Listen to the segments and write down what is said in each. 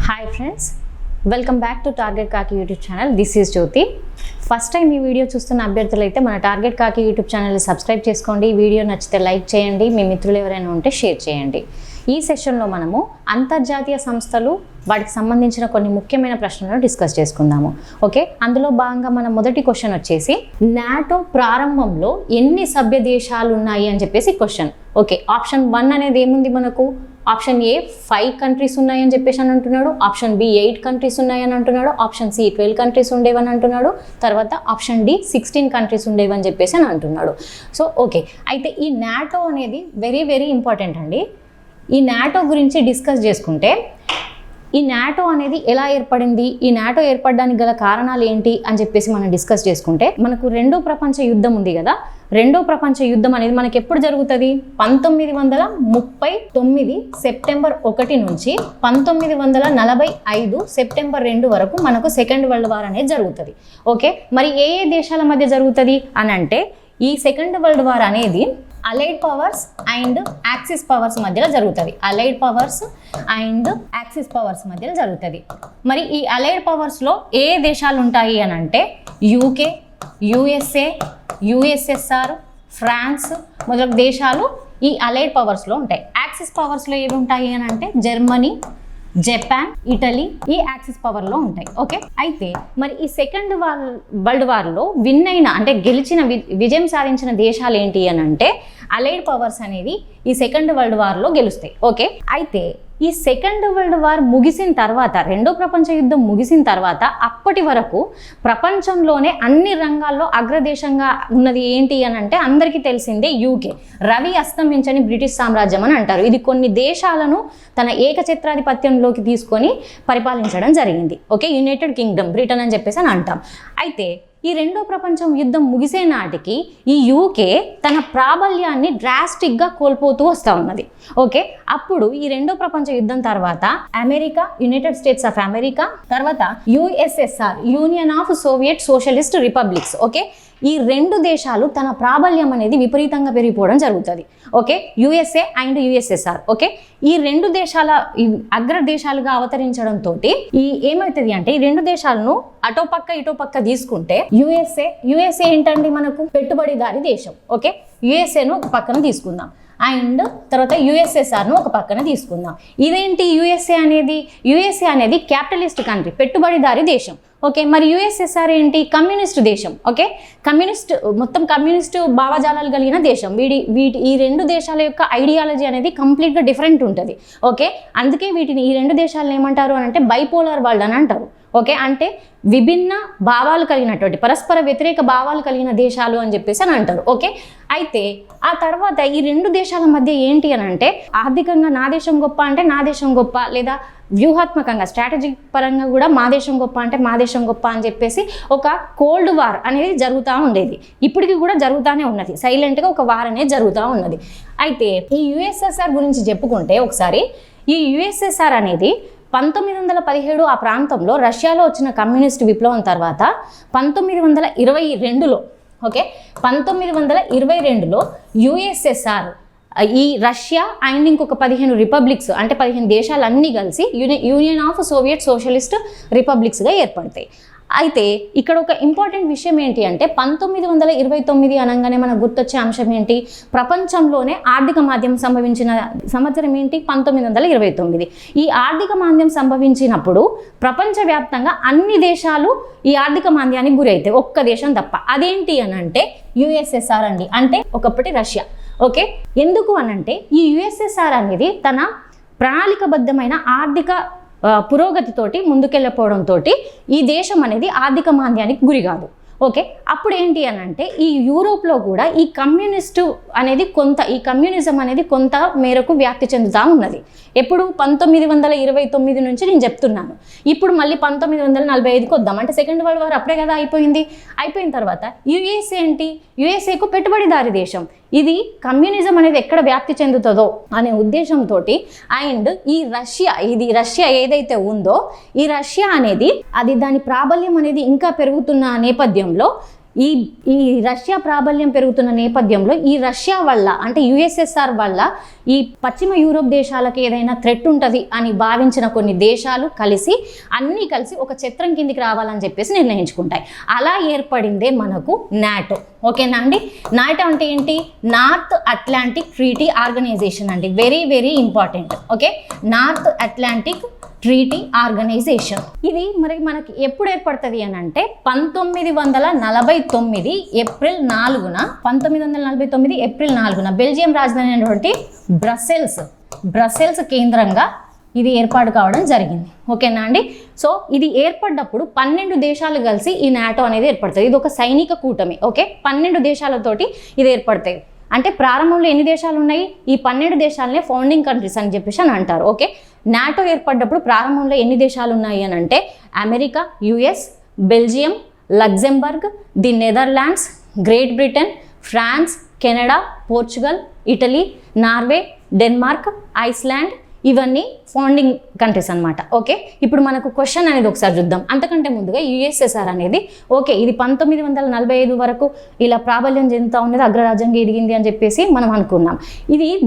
Hi friends, welcome back to target కాకి YouTube channel. This is Jyothi. First time ఈ video చూస్తున్న అభ్యర్థులు అయితే మన టార్గెట్ కాకి యూట్యూబ్ ఛానల్ని సబ్స్క్రైబ్ చేసుకోండి. వీడియో నచ్చితే లైక్ చేయండి, మీ మిత్రులు ఎవరైనా ఉంటే షేర్ చేయండి. ఈ సెషన్లో మనము అంతర్జాతీయ సంస్థలు వాటికి సంబంధించిన కొన్ని ముఖ్యమైన ప్రశ్నలను డిస్కస్ చేసుకుందాము. ఓకే, అందులో భాగంగా మన మొదటి క్వశ్చన్ వచ్చేసి నాటో ప్రారంభంలో ఎన్ని సభ్య దేశాలు ఉన్నాయి అని చెప్పేసి క్వశ్చన్. ఓకే, ఆప్షన్ 1 అనేది ఏముంది మనకు? ఆప్షన్ ఏ 5 కంట్రీస్ ఉన్నాయని చెప్పేసి అని అంటున్నాడు. ఆప్షన్ బి 8 కంట్రీస్ ఉన్నాయని అంటున్నాడు. ఆప్షన్ సి 12 కంట్రీస్ ఉండేవని అంటున్నాడు. తర్వాత ఆప్షన్ డి 16 కంట్రీస్ ఉండేవని చెప్పేసి అని అంటున్నాడు. సో ఓకే, అయితే ఈ నాటో అనేది వెరీ వెరీ ఇంపార్టెంట్ అండి. ఈ నాటో గురించి డిస్కస్ చేసుకుంటే ఈ నాటో అనేది ఎలా ఏర్పడింది, ఈ నాటో ఏర్పడడానికి గల కారణాలు ఏంటి అని చెప్పేసి మనం డిస్కస్ చేసుకుంటే, మనకు రెండో ప్రపంచ యుద్ధం ఉంది కదా. రెండో ప్రపంచ యుద్ధం అనేది మనకి ఎప్పుడు జరుగుతుంది? 1939 సెప్టెంబర్ 1 నుంచి 1945 సెప్టెంబర్ 2 వరకు మనకు సెకండ్ వరల్డ్ వార్ అనేది జరుగుతుంది. ఓకే, మరి ఏ ఏ దేశాల మధ్య జరుగుతుంది అని అంటే, ఈ సెకండ్ వరల్డ్ వార్ అనేది allied powers and axis powers మధ్యలో జరుగుతుంది. Allied powers and axis powers మధ్యలో జరుగుతుంది. మరి ఈ అలైడ్ పవర్స్లో ఏ దేశాలు ఉంటాయి అని అంటే యూకే, యుఎస్ఏ, యుఎస్ఎస్ఆర్, ఫ్రాన్స్ మొదలగు దేశాలు ఈ అలైడ్ పవర్స్లో ఉంటాయి. యాక్సిస్ పవర్స్లో ఏవి ఉంటాయి అని అంటే జర్మనీ, జపాన్, ఇటలీ ఈ యాక్సిస్ పవర్లో ఉంటాయి. ఓకే, అయితే మరి ఈ సెకండ్ వరల్డ్ వార్లో విన్ అయిన అంటే గెలిచిన విజయం సాధించిన దేశాలు ఏంటి అని అంటే అలైడ్ పవర్స్ అనేది ఈ సెకండ్ వరల్డ్ వార్లో గెలుస్తాయి. ఓకే, అయితే ఈ సెకండ్ వరల్డ్ వార్ ముగిసిన తర్వాత, రెండో ప్రపంచ యుద్ధం ముగిసిన తర్వాత అప్పటి వరకు ప్రపంచంలోనే అన్ని రంగాల్లో అగ్రదేశంగా ఉన్నది ఏంటి అని అంటే అందరికీ తెలిసిందే యూకే. రవి అస్తమించని బ్రిటిష్ సామ్రాజ్యం అని అంటారు. ఇది కొన్ని దేశాలను తన ఏకఛత్రాధిపత్యంలోకి తీసుకొని పరిపాలించడం జరిగింది. ఓకే, యునైటెడ్ కింగ్డమ్, బ్రిటన్ అని చెప్పేసి అని అంటాం. అయితే ఈ రెండో ప్రపంచం యుద్ధం ముగిసే నాటికి ఈ యూకే తన ప్రాబల్యాన్ని డ్రాస్టిక్గా కోల్పోతూ వస్తూ ఉన్నది. ఓకే, అప్పుడు ఈ రెండో ప్రపంచ యుద్ధం తర్వాత America, United States of America, తర్వాత USSR, Union of Soviet Socialist Republics, okay, ఈ రెండు దేశాలు తన ప్రాబల్యం అనేది విపరీతంగా పెరిగిపోవడం జరుగుతుంది. Okay, USA and USSR. Okay, ఈ రెండు దేశాల అగ్ర దేశాలుగా అవతరించడంతో ఏమవుతుంది అంటే ఈ రెండు దేశాలను అటోపక్క ఇటోపక్క తీసుకుంటే యుఎస్ఏ ఏంటండి మనకు పెట్టుబడిదారి దేశం. ఓకే, యుఎస్ఏను ఒక పక్కన తీసుకుందాం అండ్ తర్వాత యుఎస్ఎస్ఆర్ను ఒక పక్కన తీసుకుందాం. ఇదేంటి యుఎస్ఏ అనేది క్యాపిటలిస్ట్ కంట్రీ, పెట్టుబడిదారి దేశం. ఓకే, మరి యుఎస్ఎస్ఆర్ ఏంటి? కమ్యూనిస్ట్ దేశం. ఓకే, మొత్తం కమ్యూనిస్ట్ భావజాలాలు కలిగిన దేశం. ఈ రెండు దేశాల యొక్క ఐడియాలజీ అనేది కంప్లీట్గా డిఫరెంట్ ఉంటుంది. ఓకే, అందుకే ఈ రెండు దేశాలను ఏమంటారు అని అంటే బైపోలార్ వరల్డ్ అని అంటారు. ఓకే, అంటే విభిన్న భావాలు కలిగినటువంటి, పరస్పర వ్యతిరేక భావాలు కలిగిన దేశాలు అని చెప్పేసి అని అంటారు. ఓకే, అయితే ఆ తర్వాత ఈ రెండు దేశాల మధ్య ఏంటి అని అంటే ఆర్థికంగా నా దేశం గొప్ప అంటే నా దేశం గొప్ప, లేదా వ్యూహాత్మకంగా స్ట్రాటజిక్ పరంగా కూడా మా దేశం గొప్ప అంటే మా దేశం గొప్ప అని చెప్పేసి ఒక కోల్డ్ వార్ అనేది జరుగుతూ ఉండేది. ఇప్పటికీ కూడా జరుగుతూనే ఉన్నది. సైలెంట్గా ఒక వార్ అనేది జరుగుతూ ఉన్నది. అయితే ఈ యుఎస్ఎస్ఆర్ గురించి చెప్పుకుంటే ఒకసారి, ఈ యుఎస్ఎస్ఆర్ అనేది 1917 ఆ ప్రాంతంలో రష్యాలో వచ్చిన కమ్యూనిస్ట్ విప్లవం తర్వాత 1922లో, ఓకే, 1922లో యుఎస్ఎస్ఆర్ ఈ రష్యా అండ్ ఇంకొక 15 రిపబ్లిక్స్ అంటే 15 దేశాలు అన్నీ కలిసి యూనియన్ ఆఫ్ సోవియట్ సోషలిస్ట్ రిపబ్లిక్స్గా ఏర్పడతాయి. అయితే ఇక్కడ ఒక ఇంపార్టెంట్ విషయం ఏంటి అంటే 1929 అనగానే మనకు గుర్తొచ్చే అంశం ఏంటి? ప్రపంచంలోనే ఆర్థిక మాంద్యం సంభవించిన సంవత్సరం ఏంటి? 1929. ఈ ఆర్థిక మాంద్యం సంభవించినప్పుడు ప్రపంచవ్యాప్తంగా అన్ని దేశాలు ఈ ఆర్థిక మాంద్యానికి గురవుతాయి, ఒక్క దేశం తప్ప. అదేంటి అని అంటే యుఎస్ఎస్ఆర్ అండి, అంటే ఒకప్పటి రష్యా. ఓకే, ఎందుకు అనంటే ఈ యుఎస్ఎస్ఆర్ అనేది తన ప్రణాళికబద్ధమైన ఆర్థిక పురోగతితోటి ముందుకెళ్ళిపోవడంతో ఈ దేశం అనేది ఆర్థిక మాంద్యానికి గురి కాదు. ఓకే, అప్పుడు ఏంటి అని అంటే ఈ యూరోప్లో కూడా ఈ కమ్యూనిజం అనేది కొంత మేరకు వ్యాప్తి చెందుతూ ఉన్నది. ఎప్పుడు? 1929 నుంచి నేను చెప్తున్నాను. ఇప్పుడు మళ్ళీ 1945కి వద్దాం. అంటే సెకండ్ వరల్డ్ వార్ అప్పుడే కదా అయిపోయింది. అయిపోయిన తర్వాత యుఎస్ఏ ఏంటి? యుఎస్ఏకు పెట్టుబడిదారి దేశం. ఇది కమ్యూనిజం అనేది ఎక్కడ వ్యాప్తి చెందుతుందో అనే ఉద్దేశంతో అండ్ ఈ రష్యా ఏదైతే ఉందో ఈ రష్యా అనేది దాని ప్రాబల్యం అనేది ఇంకా పెరుగుతున్న నేపథ్యంలో ఈ ఈ రష్యా ప్రాబల్యం పెరుగుతున్న నేపథ్యంలో ఈ రష్యా వల్ల అంటే యుఎస్ఎస్ఆర్ వల్ల ఈ పశ్చిమ యూరోప్ దేశాలకు ఏదైనా థ్రెట్ ఉంటుంది అని భావించిన కొన్ని దేశాలు అన్నీ కలిసి ఒక చట్రం కిందికి రావాలని చెప్పేసి నిర్ణయించుకుంటాయి. అలా ఏర్పడిందే మనకు నాటో. ఓకేనా అండి? నాటో అంటే ఏంటి? నార్త్ అట్లాంటిక్ ట్రీటీ ఆర్గనైజేషన్ అండి. Very very important. Okay, North Atlantic Treaty Organization. ఇది మరి మనకి ఎప్పుడు ఏర్పడుతుంది అని అంటే 1949 ఏప్రిల్ 4న బెల్జియం రాజధాని అయినటువంటి బ్రసెల్స్ కేంద్రంగా ఇది ఏర్పాటు కావడం జరిగింది. ఓకేనా అండి? సో ఇది ఏర్పడ్డప్పుడు 12 దేశాలు కలిసి ఈ నాటో అనేది ఏర్పడుతుంది. ఇది ఒక సైనిక కూటమి. ఓకే, 12 దేశాలతోటి ఇది ఏర్పడతాయి. అంటే ప్రారంభంలో ఎన్ని దేశాలు ఉన్నాయి? ఈ 12 దేశాలనే ఫౌండింగ్ కంట్రీస్ అని చెప్పేసి అని అంటారు. ఓకే, నాటో ఏర్పడ్డప్పుడు ప్రారంభంలో ఎన్ని దేశాలు ఉన్నాయి అని అంటే America, US, Belgium, Luxembourg, the Netherlands, Great Britain, France, Canada, Portugal, Italy, Norway, Denmark, Iceland, ఇవన్నీ ఫౌండింగ్ కంట్రీస్ అనమాట. ఓకే, ఇప్పుడు మనకు క్వశ్చన్ అనేది ఒకసారి చూద్దాం. అంతకంటే ముందుగా యుఎస్ఎస్ఆర్ అనేది ఓకే ఇది 1945 వరకు ఇలా ప్రాబల్యం చెందుతూ ఉన్నది, అగ్రరాజ్యంగా ఎదిగింది అని చెప్పేసి మనం అనుకున్నాం.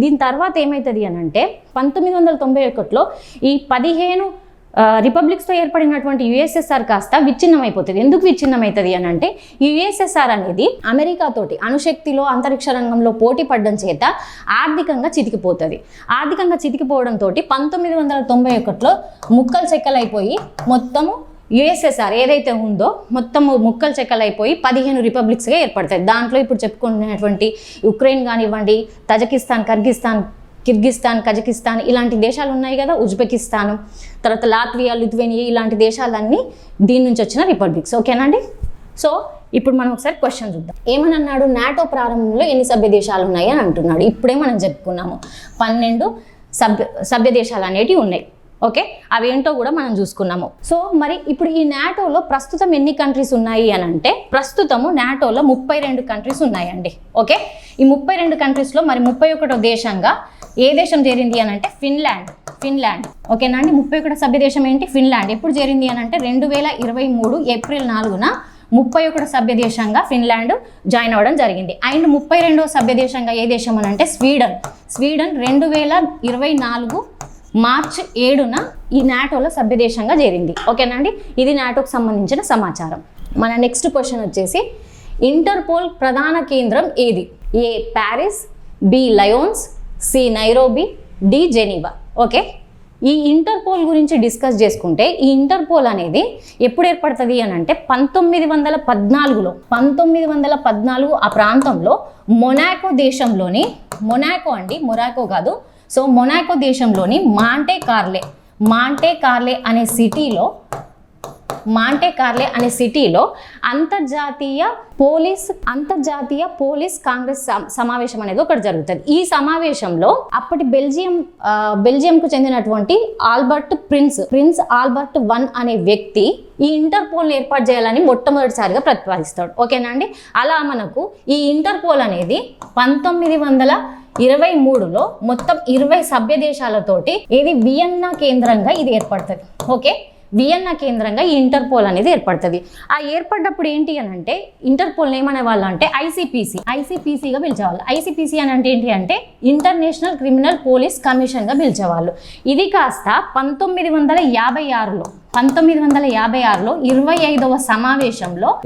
దీని తర్వాత ఏమవుతుంది అని అంటే 1991లో ఈ 15 రిపబ్లిక్స్తో ఏర్పడినటువంటి యుఎస్ఎస్ఆర్ కాస్త విచ్ఛిన్నమైపోతుంది. ఎందుకు విచ్ఛిన్నమవుతుంది అని అంటే యుఎస్ఎస్ఆర్ అనేది అమెరికాతోటి అణుశక్తిలో అంతరిక్ష రంగంలో పోటీ పడడం చేత ఆర్థికంగా చితికిపోవడంతో 1991లో ముక్కలు చెక్కలైపోయి మొత్తము యుఎస్ఎస్ఆర్ ఏదైతే ఉందో మొత్తము ముక్కలు చెక్కలైపోయి 15 రిపబ్లిక్స్గా ఏర్పడతాయి. దాంట్లో ఇప్పుడు చెప్పుకున్నటువంటి ఉక్రెయిన్ కానివ్వండి, తజకిస్తాన్, కిర్గిస్తాన్, కజకిస్తాన్ ఇలాంటి దేశాలు ఉన్నాయి కదా, ఉజ్బెకిస్తాన్, తర్వాత లాత్వియా, లిథువేనియా ఇలాంటి దేశాలన్నీ దీని నుంచి వచ్చిన రిపబ్లిక్స్. ఓకేనండి? సో ఇప్పుడు మనం ఒకసారి క్వశ్చన్ చూద్దాం. ఏమని అన్నాడు? నాటో ప్రారంభంలో ఎన్ని సభ్య దేశాలు ఉన్నాయి అని అంటున్నాడు. ఇప్పుడే మనం చెప్పుకున్నాము 12 సభ్య దేశాలు అనేటివి ఉన్నాయి. ఓకే, అవేంటో కూడా మనం చూసుకున్నాము. సో మరి ఇప్పుడు ఈ నాటోలో ప్రస్తుతం ఎన్ని కంట్రీస్ ఉన్నాయి అని అంటే ప్రస్తుతము నాటోలో 32 కంట్రీస్ ఉన్నాయండి. ఓకే, ఈ 32 కంట్రీస్లో మరి 31వ దేశంగా ఏ దేశం చేరింది అని అంటే ఫిన్లాండ్. ఓకేనా అండి? 31వ సభ్య దేశం ఏంటి? ఫిన్లాండ్. ఎప్పుడు చేరింది అని అంటే 2023 ఏప్రిల్ 4న 31వ సభ్య దేశంగా ఫిన్లాండ్ జాయిన్ అవ్వడం జరిగింది. అండ్ 32వ సభ్య దేశంగా ఏ దేశం అని అంటే స్వీడన్ 2024 మార్చ్ 7న ఈ నాటోలో సభ్య దేశంగా చేరింది. ఓకేనండి? ఇది నాటోకి సంబంధించిన సమాచారం. మన నెక్స్ట్ క్వశ్చన్ వచ్చేసి ఇంటర్పోల్ ప్రధాన కేంద్రం ఏది? A Paris, B Lyons, C Nairobi, D Geneva. Okay, ఈ ఇంటర్పోల్ గురించి డిస్కస్ చేసుకుంటే ఈ ఇంటర్పోల్ అనేది ఎప్పుడు ఏర్పడుతుంది అని అంటే 1914 ఆ ప్రాంతంలో మొనాకో దేశంలోని మొనాకో కాదు, సో మొనాకో దేశంలోని మాంటే కార్లే అనే సిటీలో అంతర్జాతీయ పోలీస్ కాంగ్రెస్ సమావేశం అనేది ఒకటి జరుగుతుంది. ఈ సమావేశంలో అప్పటి బెల్జియంకు చెందినటువంటి ప్రిన్స్ ఆల్బర్ట్ 1 అనే వ్యక్తి ఈ ఇంటర్పోల్ ఏర్పాటు చేయాలని మొట్టమొదటిసారిగా ప్రతిపాదిస్తాడు. ఓకేనా అండి? అలా మనకు ఈ ఇంటర్పోల్ అనేది 1923లో మొత్తం 20 సభ్య దేశాలతోటి వియన్నా కేంద్రంగా ఇది ఏర్పడుతుంది. ఓకే, వియన్నా కేంద్రంగా ఈ ఇంటర్పోల్ అనేది ఏర్పడుతుంది. ఆ ఏర్పడ్డప్పుడు ఏంటి అని అంటే ఇంటర్పోల్ ఏమనే వాళ్ళు అంటే ఐసీపీసీగా పిలిచేవాళ్ళు. ఐసీపీసీ అని అంటే ఏంటి అంటే ఇంటర్నేషనల్ క్రిమినల్ పోలీస్ కమిషన్గా పిలిచేవాళ్ళు. ఇది కాస్త 1956లో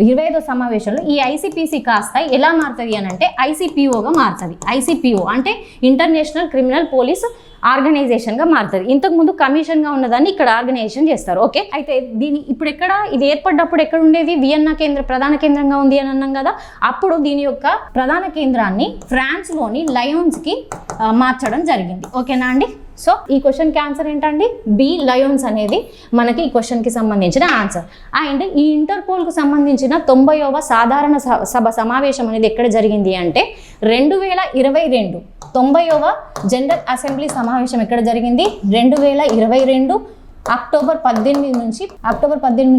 25వ సమావేశంలో ఈ ఐసీపీసీ కాస్త ఎలా మారుతుంది అని అంటే ఐసీపీఓగా మారుతుంది. ఐసీపీఓ అంటే ఇంటర్నేషనల్ క్రిమినల్ పోలీస్ ఆర్గనైజేషన్గా మారుతుంది. ఇంతకుముందు కమిషన్గా ఉన్నదాన్ని ఇక్కడ ఆర్గనైజేషన్ చేస్తారు. ఓకే, అయితే ఇప్పుడు ఇది ఏర్పడ్డప్పుడు ఎక్కడ ఉండేది? వియన్నా ప్రధాన కేంద్రంగా ఉంది అని అన్నాం కదా. అప్పుడు దీని యొక్క ప్రధాన కేంద్రాన్ని ఫ్రాన్స్లోని లయోన్స్కి మార్చడం జరిగింది. ఓకేనా అండి? సో ఈ క్వశ్చన్కి ఆన్సర్ ఏంటండి? బి లయోన్స్ అనేది మనకి ఈ క్వశ్చన్కి సంబంధించిన ఆన్సర్. అండ్ ఈ ఇంటర్పోల్కు సంబంధించిన 90వ సాధారణ సభ సమావేశం అనేది ఎక్కడ జరిగింది అంటే 2022 90వ జనరల్ అసెంబ్లీ సమావేశం ఎక్కడ జరిగింది? 2022 అక్టోబర్ 18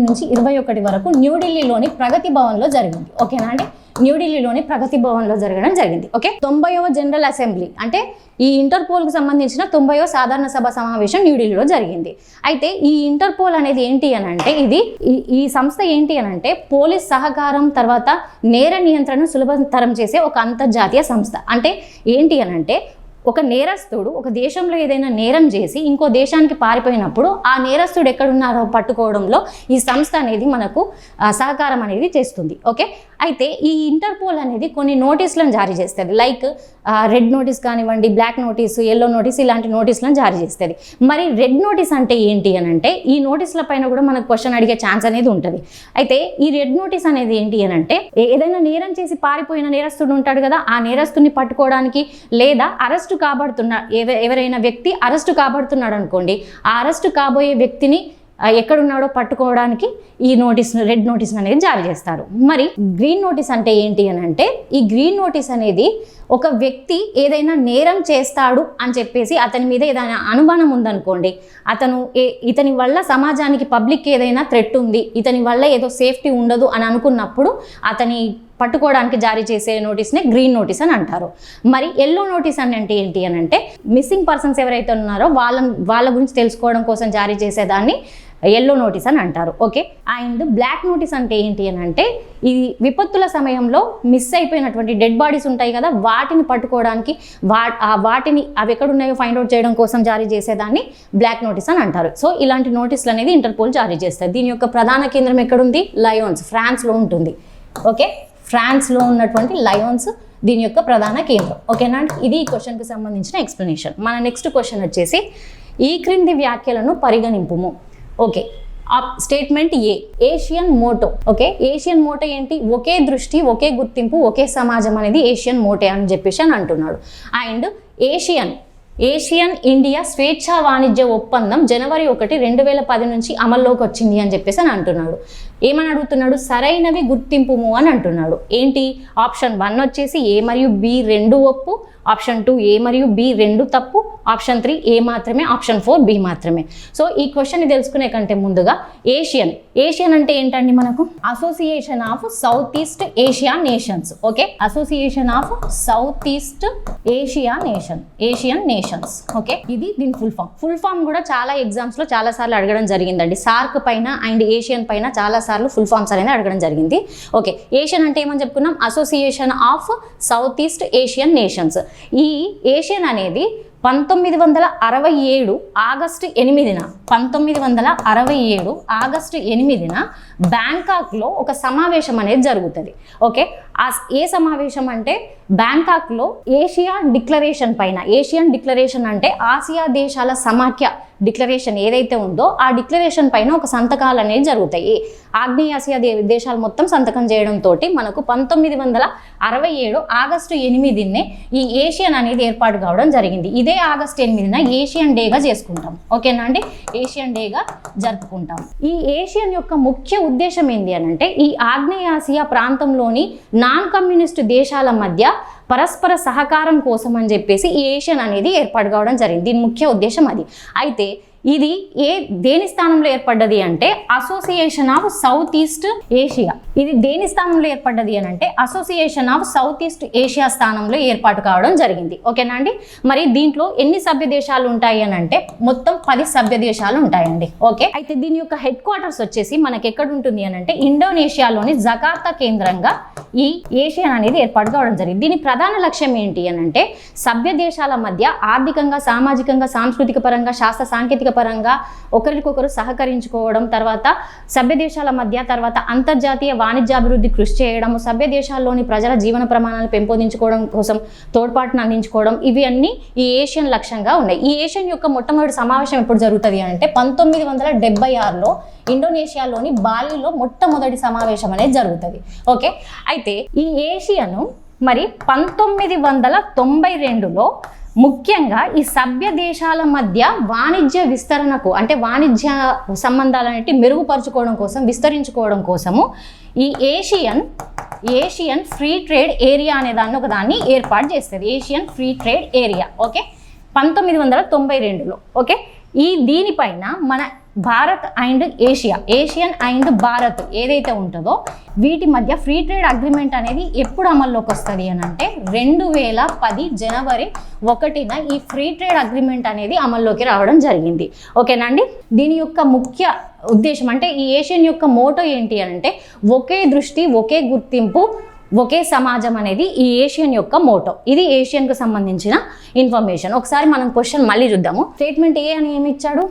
నుంచి 21 వరకు న్యూఢిల్లీలోని ప్రగతి భవన్లో జరిగింది. ఓకేనా అండి, న్యూఢిల్లీలోని ప్రగతి భవన్లో జరగడం జరిగింది. ఓకే, 90వ జనరల్ అసెంబ్లీ అంటే ఈ ఇంటర్పోల్కి సంబంధించిన 90వ సాధారణ సభ సమావేశం న్యూఢిల్లీలో జరిగింది. అయితే ఈ ఇంటర్పోల్ అనేది ఏంటి అని అంటే ఈ సంస్థ ఏంటి అని అంటే పోలీస్ సహకారం తర్వాత నేర నియంత్రణను సులభతరం చేసే ఒక అంతర్జాతీయ సంస్థ. అంటే ఏంటి అని అంటే ఒక నేరస్తుడు ఒక దేశంలో ఏదైనా నేరం చేసి ఇంకో దేశానికి పారిపోయినప్పుడు ఆ నేరస్తుడు ఎక్కడున్నారో పట్టుకోవడంలో ఈ సంస్థ అనేది మనకు సహకారం అనేది చేస్తుంది. ఓకే, అయితే ఈ ఇంటర్పోల్ అనేది కొన్ని నోటీసులను జారీ చేస్తుంది. లైక్ రెడ్ నోటీస్ కానివ్వండి, బ్లాక్ నోటీసు, ఎల్లో నోటీస్, ఇలాంటి నోటీసులను జారీ చేస్తుంది. మరి రెడ్ నోటీస్ అంటే ఏంటి అని అంటే ఈ నోటీసుల పైన కూడా మనకు క్వశ్చన్ అడిగే ఛాన్స్ అనేది ఉంటుంది. అయితే ఈ రెడ్ నోటీస్ అనేది ఏంటి అని అంటే ఏదైనా నేరం చేసి పారిపోయిన నేరస్తుడు ఉంటాడు కదా, ఆ నేరస్తుడిని పట్టుకోవడానికి లేదా అరెస్టు కాబడుతున్న ఎవరైనా వ్యక్తి అరెస్టు కాబడుతున్నాడు అనుకోండి, ఆ అరెస్టు కాబోయే వ్యక్తిని ఎక్కడున్నాడో పట్టుకోవడానికి ఈ రెడ్ నోటీస్ అనేది జారీ చేస్తారు. మరి గ్రీన్ నోటీస్ అంటే ఏంటి అని అంటే ఈ గ్రీన్ నోటీస్ అనేది ఒక వ్యక్తి ఏదైనా నేరం చేస్తాడు అని చెప్పేసి అతని మీద ఏదైనా అనుమానం ఉందనుకోండి, ఇతని వల్ల సమాజానికి పబ్లిక్ ఏదైనా థ్రెట్ ఉంది, ఇతని వల్ల ఏదో సేఫ్టీ ఉండదు అని అనుకున్నప్పుడు అతని పట్టుకోవడానికి జారీ చేసే నోటీస్నే గ్రీన్ నోటీస్ అని అంటారు. మరి ఎల్లో నోటీస్ అని అంటే ఏంటి అని అంటే మిస్సింగ్ పర్సన్స్ ఎవరైతే ఉన్నారో వాళ్ళ గురించి తెలుసుకోవడం కోసం జారీ చేసేదాన్ని ఎల్లో నోటీస్ అని అంటారు. ఓకే, అండ్ బ్లాక్ నోటీస్ అంటే ఏంటి అని అంటే ఈ విపత్తుల సమయంలో మిస్ అయిపోయినటువంటి డెడ్ బాడీస్ ఉంటాయి కదా, వాటిని పట్టుకోవడానికి అవి ఎక్కడున్నాయో ఫైండ్ అవుట్ చేయడం కోసం జారీ చేసేదాన్ని బ్లాక్ నోటీస్ అని అంటారు. సో ఇలాంటి నోటీసులు అనేది ఇంటర్పోల్ జారీ చేస్తారు. దీని యొక్క ప్రధాన కేంద్రం ఎక్కడుంది? లయోన్స్, ఫ్రాన్స్లో ఉంటుంది. ఓకే, ఫ్రాన్స్లో ఉన్నటువంటి లయోన్స్ దీని యొక్క ప్రధాన కేంద్రం. ఓకేనా, ఇది ఈ క్వశ్చన్కి సంబంధించిన ఎక్స్ప్లెనేషన్. మన నెక్స్ట్ క్వశ్చన్ వచ్చేసి ఈ క్రింది వ్యాఖ్యలను పరిగణింపుము. Okay, statement A, Asian motto. Okay, Asian motto ఏంటి? ఒకే దృష్టి, ఒకే గుర్తింపు, ఒకే సమాజం అనేది ఏషియన్ మోటో అని చెప్పేసి అని అంటున్నాడు. అండ్ ఏషియన్ ఇండియా స్వేచ్ఛా వాణిజ్య ఒప్పందం జనవరి 1, 2010 నుంచి అమల్లోకి వచ్చింది అని చెప్పేసి అని అంటున్నాడు. ఏమని అడుగుతున్నాడు? సరైనవి గుర్తింపుము అని అంటున్నాడు. ఏంటి? ఆప్షన్ 1 వచ్చేసి ఏ మరియు బి 2 ఒప్పు, ఆప్షన్ 2 ఏ మరియు బి 2 తప్పు, ఆప్షన్ 3 ఏ మాత్రమే, ఆప్షన్ 4 బి మాత్రమే. సో ఈ క్వశ్చన్ని తెలుసుకునే కంటే ముందుగా ఏషియన్ అంటే ఏంటండి? మనకు association of south east Asia nations. Okay, association of south east Asian nations. Okay, ఇది దీని ఫుల్ ఫామ్ కూడా చాలా ఎగ్జామ్స్ లో చాలా సార్లు అడగడం జరిగిందండి. సార్క్ పైన అండ్ ఏషియన్ పైన చాలా సార్లు ఫుల్ ఫామ్స్ అనేది అడగడం జరిగింది. ఓకే, ఏషియన్ అంటే ఏమని చెప్పుకున్నాం? Association of south east Asian nations. ఈ ఏషియన్ అనేది 1967 ఆగస్టు 8న బ్యాంకాక్లో ఒక సమావేశం అనేది జరుగుతుంది. ఓకే, ఏ సమావేశం అంటే బ్యాంకాక్లో ఏషియన్ డిక్లరేషన్ అంటే ఆసియా దేశాల సమాఖ్య డిక్లరేషన్ ఏదైతే ఉందో ఆ డిక్లరేషన్ పైన ఒక సంతకాలు అనేవి జరుగుతాయి. ఆగ్నేయాసియా దేశాలు మొత్తం సంతకం చేయడంతో మనకు 1967 ఆగస్టు 8నే ఈ ఏషియన్ అనేది ఏర్పాటు కావడం జరిగింది. ఇదే ఆగస్టు 8న ఏషియన్ డేగా చేసుకుంటాం. ఓకేనా అండి, ఏషియన్ డేగా జరుపుకుంటాం. ఈ ఏషియన్ యొక్క ముఖ్య ఉద్దేశం ఏంటి అని అంటే ఈ ఆగ్నేయాసియా ప్రాంతంలోని నాన్ కమ్యూనిస్ట్ దేశాల మధ్య పరస్పర సహకారం కోసం అని చెప్పేసి ఈ ఏషియన్ అనేది ఏర్పాటు కావడం జరిగింది. దీని ముఖ్య ఉద్దేశం అది. అయితే ఇది దేని స్థానంలో ఏర్పడ్డది అంటే association of south east Asia. ఇది దేని స్థానంలో ఏర్పడ్డది అని అంటే association of south east Asia స్థానంలో ఏర్పాటు కావడం జరిగింది. ఓకేనా అండి, మరి దీంట్లో ఎన్ని సభ్య దేశాలు ఉంటాయి అని అంటే మొత్తం 10 సభ్య దేశాలు ఉంటాయండి. ఓకే, అయితే దీని యొక్క హెడ్ క్వార్టర్స్ వచ్చేసి మనకి ఎక్కడ ఉంటుంది అని అంటే ఇండోనేషియాలోని జకార్తా కేంద్రంగా ఈ ఏషియన్ అనేది ఏర్పాటు కావడం జరిగింది. దీని ప్రధాన లక్ష్యం ఏంటి అని అంటే సభ్య దేశాల మధ్య ఆర్థికంగా, సామాజికంగా, సాంస్కృతిక పరంగా, శాస్త్ర సాంకేతిక పరంగా ఒకరికొకరు సహకరించుకోవడం, తర్వాత సభ్య దేశాల మధ్య తర్వాత అంతర్జాతీయ వాణిజ్యాభివృద్ధి కృషి చేయడం, సభ్య దేశాల్లోని ప్రజల జీవన ప్రమాణాలు పెంపొందించుకోవడం కోసం తోడ్పాటును అందించుకోవడం, ఇవి అన్ని ఈ ఏషియన్ లక్ష్యంగా ఉన్నాయి. ఈ ఏషియన్ యొక్క మొట్టమొదటి సమావేశం ఎప్పుడు జరుగుతుంది అంటే 1976లో ఇండోనేషియాలోని బాలిలో మొట్టమొదటి సమావేశం అనేది జరుగుతుంది. ఓకే, అయితే ఈ ఏషియన్ మరి 1992లో ముఖ్యంగా ఈ సభ్య దేశాల మధ్య వాణిజ్య విస్తరణకు అంటే వాణిజ్య సంబంధాలన్నిటి మెరుగుపరుచుకోవడం కోసం, విస్తరించుకోవడం కోసము ఈ ఏషియన్ ఫ్రీ ట్రేడ్ ఏరియా అనే ఒకదాన్ని ఏర్పాటు చేస్తుంది. Asian free trade area. Okay, 1992లో. ఓకే, దీనిపైన మన Bharat and Asia, Asian and Bharat ఏదైతే ఉంటుందో వీటి మధ్య ఫ్రీ ట్రేడ్ అగ్రిమెంట్ అనేది ఎప్పుడు అమల్లోకి వస్తుంది అని అంటే 2010 జనవరి 1న ఈ ఫ్రీ ట్రేడ్ అగ్రిమెంట్ అనేది అమల్లోకి రావడం జరిగింది. ఓకేనా అండి. దీని యొక్క ముఖ్య ఉద్దేశం అంటే ఈ ఏషియన్ యొక్క మోటో ఏంటి అని అంటే ఒకే దృష్టి, ఒకే గుర్తింపు, ఒకే సమాజం అనేది ఈ ఏషియన్ యొక్క మోటో. ఇది ఏషియన్కు సంబంధించిన ఇన్ఫర్మేషన్. ఒకసారి మనం క్వశ్చన్ మళ్ళీ చూద్దాము. స్టేట్మెంట్ ఏ అని ఏమి ఇచ్చాడు?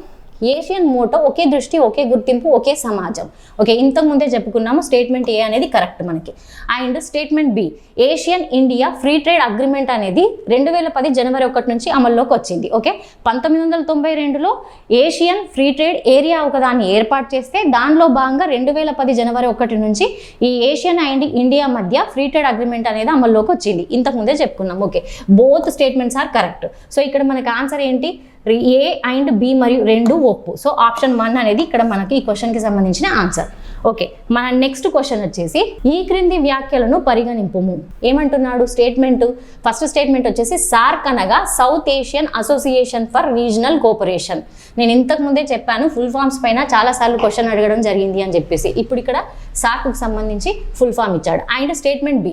ఏషియన్ మోటో ఒకే దృష్టి, ఒకే గుర్తింపు, ఒకే సమాజం. ఓకే, ఇంతకు ముందే చెప్పుకున్నాము స్టేట్మెంట్ ఏ అనేది కరెక్ట్ మనకి. And statement B, Asian India free trade agreement అనేది 2010 జనవరి 1 నుంచి అమల్లోకి వచ్చింది. ఓకే, 1992లో ఏషియన్ ఫ్రీ ట్రేడ్ ఏరియా ఒకదాన్ని ఏర్పాటు చేస్తే దానిలో భాగంగా 2010 జనవరి 1 నుంచి ఈ ఏషియన్ అండ్ ఇండియా మధ్య ఫ్రీ ట్రేడ్ అగ్రిమెంట్ అనేది అమల్లోకి వచ్చింది. ఇంతకు ముందే చెప్పుకున్నాం. Okay, both statements are correct. So ఇక్కడ మనకి ఆన్సర్ ఏంటి? ఏ అండ్ బి మరియు రెండు ఒప్పు. సో ఆప్షన్ 1 అనేది ఇక్కడ మనకి ఈ క్వశ్చన్కి సంబంధించిన ఆన్సర్. ఓకే, మన నెక్స్ట్ క్వశ్చన్ వచ్చేసి ఈ క్రింది వ్యాఖ్యలను పరిగణింపుము. ఏమంటున్నాడు స్టేట్మెంట్? ఫస్ట్ స్టేట్మెంట్ వచ్చేసి సార్క్ అనగా south Asian Association for Regional cooperation. నేను ఇంతకు ముందే చెప్పాను ఫుల్ ఫామ్స్ పైన చాలాసార్లు క్వశ్చన్ అడగడం జరిగింది అని చెప్పేసి. ఇప్పుడు ఇక్కడ సార్క్కు సంబంధించి ఫుల్ ఫామ్ ఇచ్చాడు. అండ్ స్టేట్మెంట్ బి,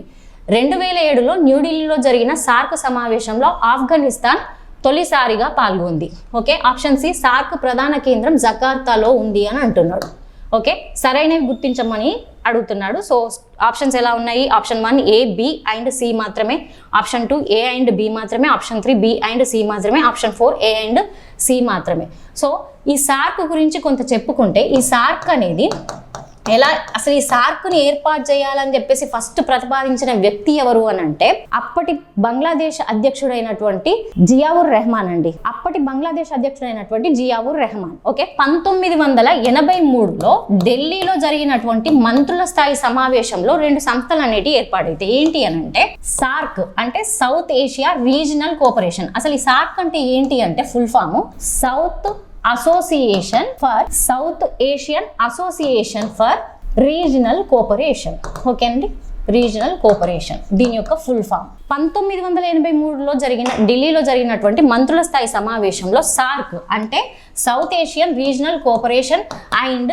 2007లో న్యూఢిల్లీలో జరిగిన సార్క్ సమావేశంలో ఆఫ్ఘనిస్తాన్ తొలిసారిగా పాల్గొంది. ఓకే, ఆప్షన్ సి, సార్క్ ప్రధాన కేంద్రం జకార్తాలో ఉంది అని అంటున్నాడు. ఓకే, సరైనవి గుర్తించమని అడుగుతున్నాడు. సో ఆప్షన్స్ ఎలా ఉన్నాయి? Option 1 A, B and C మాత్రమే, ఆప్షన్ 2 ఏ అండ్ బి మాత్రమే, ఆప్షన్ 3 బి అండ్ సి మాత్రమే, ఆప్షన్ 4 ఏ అండ్ సి మాత్రమే. సో ఈ సార్క్ గురించి కొంత చెప్పుకుంటే ఈ సార్క్ అనేది ఎలా అసలు ఈ సార్క్ని ఏర్పాటు చేయాలని చెప్పేసి ఫస్ట్ ప్రతిపాదించిన వ్యక్తి ఎవరు అని అంటే అప్పటి బంగ్లాదేశ్ అధ్యక్షుడైనటువంటి జియావుర్ రెహమాన్ అండి. అప్పటి బంగ్లాదేశ్ అధ్యక్షుడైనటువంటి జియావుర్ రెహమాన్. ఓకే, 1983లో ఢిల్లీలో జరిగినటువంటి మంత్రుల స్థాయి సమావేశంలో 2 సంస్థలు అనేటివి ఏర్పాటైతే ఏంటి అని అంటే సార్క్ అంటే సౌత్ ఏషియా రీజనల్ కోఆపరేషన్. అసలు ఈ సార్క్ అంటే ఏంటి అంటే full form South Association for South Asian Association for Regional Cooperation. Okay అండి, రీజనల్ కోఆపరేషన్ దీని యొక్క ఫుల్ ఫామ్. 1983లో ఢిల్లీలో జరిగినటువంటి మంత్రుల స్థాయి సమావేశంలో సార్క్ అంటే South Asian Regional Cooperation and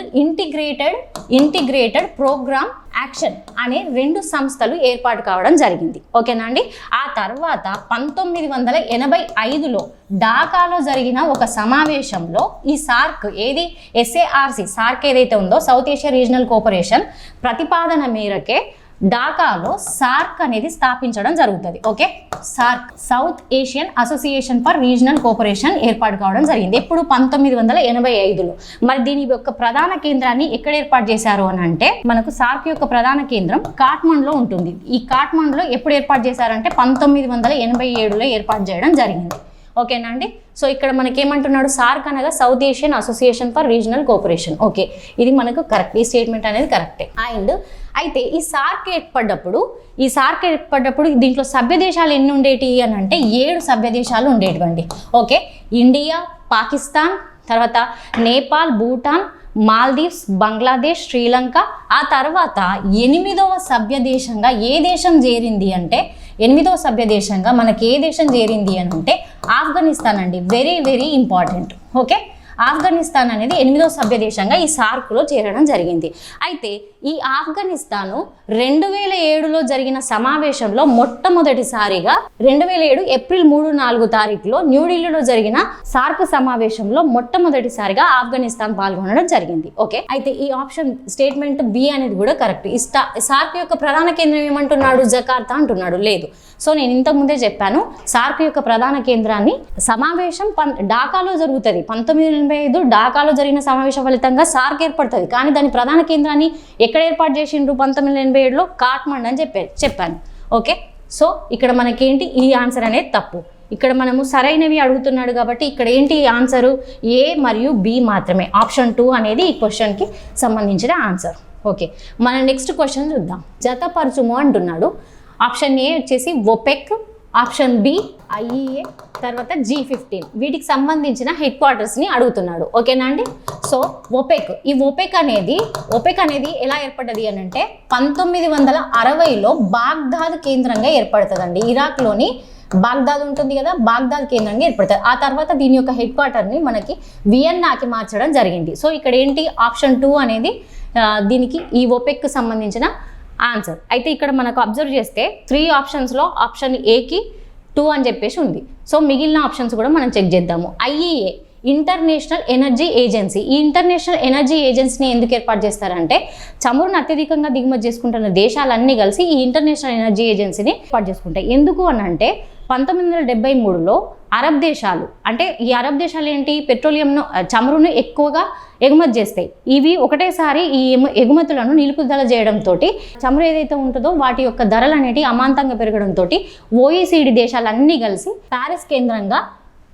Integrated Programme Action అనే 2 సంస్థలు ఏర్పాటు కావడం జరిగింది. ఓకేనా అండి. ఆ తర్వాత 1985లో ఢాకాలో జరిగిన ఒక సమావేశంలో ఈ సార్క్ ఏది SARC సార్క్ ఏదైతే ఉందో సౌత్ ఏషియా రీజనల్ కోఆపరేషన్ ప్రతిపాదన మేరకే ఢాకాలో సార్క్ అనేది స్థాపించడం జరుగుతుంది. Okay, SAARC south Asian Association for Regional cooperation ఏర్పాటు కావడం జరిగింది. ఎప్పుడు 1985లో. మరి దీని యొక్క ప్రధాన కేంద్రాన్ని ఎక్కడ ఏర్పాటు చేశారు అని అంటే మనకు సార్క్ యొక్క ప్రధాన కేంద్రం కాఠ్మండ్లో ఉంటుంది. ఈ కాఠ్మండ్లో ఎప్పుడు ఏర్పాటు చేశారంటే 1987లో ఏర్పాటు చేయడం జరిగింది. ఓకేనా అండి. సో ఇక్కడ మనకి ఏమంటున్నాడు? సార్క్ అనగా south Asian Association for Regional Cooperation. Okay, ఇది మనకు కరెక్ట్. ఈ స్టేట్మెంట్ అనేది కరెక్టే. అండ్ అయితే ఈ సార్క్ ఏర్పడ్డప్పుడు దీంట్లో సభ్య దేశాలు ఎన్ని ఉండేటి అని అంటే 7 సభ్య దేశాలు ఉండేటివండి. ఓకే, ఇండియా, పాకిస్తాన్, తర్వాత నేపాల్, భూటాన్, మాల్దీవ్స్, బంగ్లాదేశ్, శ్రీలంక. ఆ తర్వాత 8వ సభ్య దేశంగా ఏ దేశం చేరింది అంటే 8వ సభ్య దేశంగా మనకి ఏ దేశం చేరింది అని అంటే ఆఫ్ఘనిస్తాన్ అండి. Very very important. Okay, Afghanistan అనేది 8వ సభ్య దేశంగా ఈ సార్క్లో చేరడం జరిగింది. అయితే ఈ ఆఫ్ఘనిస్తాను 2007లో జరిగిన సమావేశంలో మొట్టమొదటిసారిగా 2007 ఏప్రిల్ 3-4 తారీఖులో న్యూఢిల్లీలో జరిగిన సార్క్ సమావేశంలో మొట్టమొదటిసారిగా ఆఫ్ఘనిస్తాన్ పాల్గొనడం జరిగింది. ఓకే, అయితే ఈ ఆప్షన్ స్టేట్మెంట్ బి అనేది కూడా కరెక్ట్. ఈ సార్క్ యొక్క ప్రధాన కేంద్రం ఏమంటున్నాడు? జకార్తా అంటున్నాడు. లేదు. సో నేను ఇంతకు ముందే చెప్పాను సార్క్ యొక్క ప్రధాన కేంద్రాన్ని సమావేశం ఢాకాలో జరుగుతుంది. 1985 ఢాకాలో జరిగిన సమావేశం ఫలితంగా సార్క్ ఏర్పడుతుంది. కానీ దాని ప్రధాన కేంద్రాన్ని ఎక్కడ ఏర్పాటు చేసిండ్రు? 1987లో కాఠ్మండ్ అని చెప్పాను. ఓకే, సో ఇక్కడ మనకేంటి ఈ ఆన్సర్ అనేది తప్పు. ఇక్కడ మనము సరైనవి అడుగుతున్నాడు కాబట్టి ఇక్కడ ఏంటి ఆన్సరు? ఏ మరియు బి మాత్రమే. ఆప్షన్ 2 అనేది ఈ క్వశ్చన్కి సంబంధించిన ఆన్సర్. ఓకే, మన నెక్స్ట్ క్వశ్చన్ చూద్దాం. జతపరచుము అంటున్నాడు. ఆప్షన్ ఏ వచ్చేసి ఒపెక్, ఆప్షన్ బి IEA, తర్వాత G15 వీటికి సంబంధించిన హెడ్ క్వార్టర్స్ని అడుగుతున్నాడు. ఓకేనా అండి. సో ఈ ఒపెక్ అనేది ఎలా ఏర్పడ్డది అని అంటే 1960లో బాగ్దాద్ కేంద్రంగా ఏర్పడుతుందండి. ఇరాక్లోని బాగ్దాద్ ఉంటుంది కదా, బాగ్దాద్ కేంద్రంగా ఏర్పడతాయి. ఆ తర్వాత దీని యొక్క హెడ్ క్వార్టర్ని మనకి వియన్నాకి మార్చడం జరిగింది. సో ఇక్కడ ఏంటి ఆప్షన్ 2 అనేది దీనికి ఈ OPECకి సంబంధించిన ఆన్సర్. అయితే ఇక్కడ మనకు అబ్జర్వ్ చేస్తే 3 ఆప్షన్స్లో ఆప్షన్ ఏకి 2 అని చెప్పేసి ఉంది. సో మిగిలిన ఆప్షన్స్ కూడా మనం చెక్ చేద్దాము. IEA international energy agency. ఈ ఇంటర్నేషనల్ ఎనర్జీ ఏజెన్సీని ఎందుకు ఏర్పాటు చేస్తారంటే చమురును అత్యధికంగా దిగుమతి చేసుకుంటున్న దేశాలన్నీ కలిసి ఈ ఇంటర్నేషనల్ ఎనర్జీ ఏజెన్సీని ఏర్పాటు చేసుకుంటాయి. ఎందుకు అని అంటే 1973లో అరబ్ దేశాలు, అంటే ఈ అరబ్ దేశాలు ఏంటి, పెట్రోలియంను చమురును ఎక్కువగా ఎగుమతి చేస్తాయి. ఇవి ఒకటేసారి ఈ ఎగుమతులను నిలుపుదల చేయడంతో చమురు ఏదైతే ఉంటుందో వాటి యొక్క ధరలు అనేవి అమాంతంగా పెరగడంతో OECD దేశాలన్నీ కలిసి ప్యారిస్ కేంద్రంగా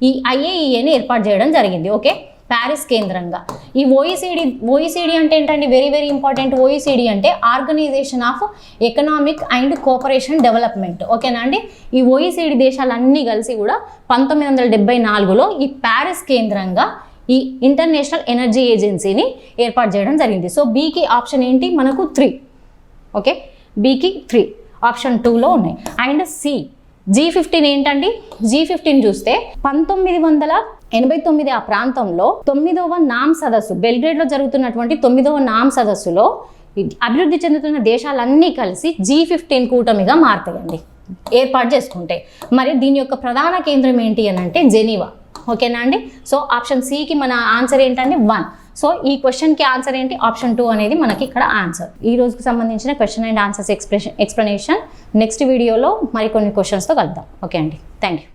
ఈ IAEAని ఏర్పాటు చేయడం జరిగింది. ఓకే, ప్యారిస్ కేంద్రంగా. ఈ OECD అంటే ఏంటంటే వెరీ వెరీ ఇంపార్టెంట్. OECD అంటే Organization of Economic and Cooperation Development. ఓకేనా అండి. ఈ OECD దేశాలన్నీ కలిసి కూడా 1974లో ఈ ప్యారిస్ కేంద్రంగా ఈ ఇంటర్నేషనల్ ఎనర్జీ ఏజెన్సీని ఏర్పాటు చేయడం జరిగింది. సో బీకి ఆప్షన్ ఏంటి మనకు 3. ఓకే, బీకి 3 ఆప్షన్ 2లో ఉన్నాయి. అండ్ G15 ఏంటండి, G15 చూస్తే 1989 ఆ ప్రాంతంలో 9వ నామ్ సదస్సు, బెల్గ్రేడ్లో జరుగుతున్నటువంటి 9వ నామ్ సదస్సులో అభివృద్ధి చెందుతున్న దేశాలన్నీ కలిసి G15 కూటమిగా మారుతాయండి, ఏర్పాటు చేసుకుంటే. మరి దీని యొక్క ప్రధాన కేంద్రం ఏంటి అని అంటే జెనీవా. ఓకేనా అండి. సో ఆప్షన్ సికి మన ఆన్సర్ ఏంటంటే 1. సో ఈ క్వశ్చన్కి ఆన్సర్ ఏంటి, ఆప్షన్ 2 అనేది మనకి ఇక్కడ ఆన్సర్. ఈ రోజుకి సంబంధించిన question and answers explanation next వీడియోలో మరికొన్ని క్వశ్చన్స్తో కలుద్దాం. ఓకే అండి, థ్యాంక్ యూ.